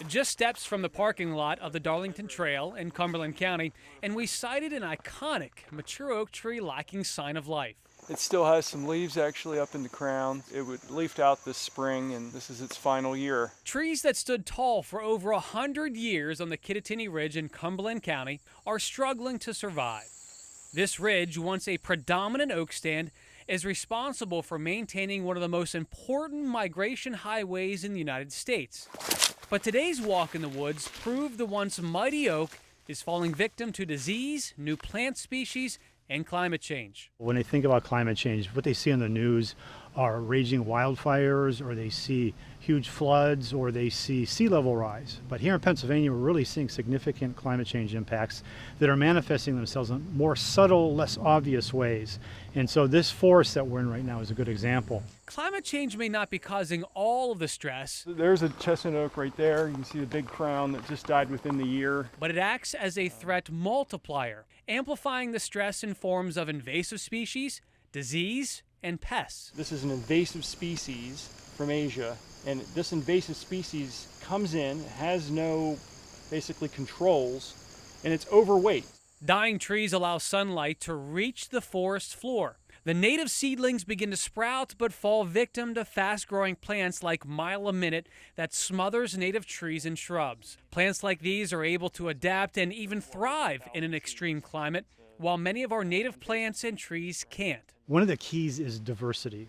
Just steps from the parking lot of the Darlington Trail in Cumberland County, and we sighted an iconic mature oak tree lacking sign of life. It still has some leaves actually up in the crown. It leafed out this spring, and this is its final year. Trees that stood tall for over 100 years on the Kittatinny Ridge in Cumberland County are struggling to survive. This ridge, once a predominant oak stand, is responsible for maintaining one of the most important migration highways in the United States. But today's walk in the woods proved the once mighty oak is falling victim to disease, new plant species, and climate change. When they think about climate change, what they see on the news are raging wildfires, or they see huge floods, or they see sea level rise. But here in Pennsylvania, we're really seeing significant climate change impacts that are manifesting themselves in more subtle, less obvious ways. And so this forest that we're in right now is a good example. Climate change may not be causing all of the stress. There's a chestnut oak right there. You can see the big crown that just died within the year. But it acts as a threat multiplier, amplifying the stress in forms of invasive species, disease, and pests. This is an invasive species from Asia, and this invasive species comes in, has no basically controls, and it's overweight. Dying trees allow sunlight to reach the forest floor. The native seedlings begin to sprout but fall victim to fast-growing plants like mile a minute that smothers native trees and shrubs. Plants like these are able to adapt and even thrive in an extreme climate, while many of our native plants and trees can't. One of the keys is diversity.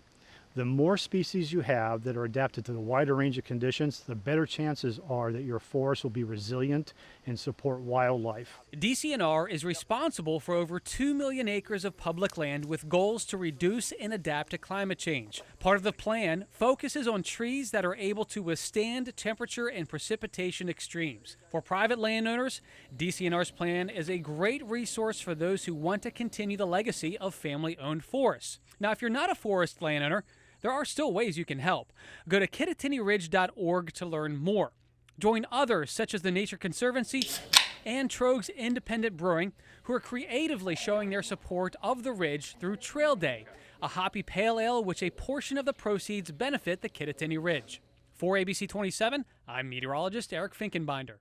The more species you have that are adapted to the wider range of conditions, the better chances are that your forest will be resilient and support wildlife. DCNR is responsible for over 2 million acres of public land with goals to reduce and adapt to climate change. Part of the plan focuses on trees that are able to withstand temperature and precipitation extremes. For private landowners, DCNR's plan is a great resource for those who want to continue the legacy of family-owned forests. Now, if you're not a forest landowner, there are still ways you can help. Go to kittatinnyridge.org to learn more. Join others such as the Nature Conservancy and Trogs Independent Brewing, who are creatively showing their support of the Ridge through Trail Day, a hoppy pale ale which a portion of the proceeds benefit the Kittatinny Ridge. For ABC 27, I'm meteorologist Eric Finkenbinder.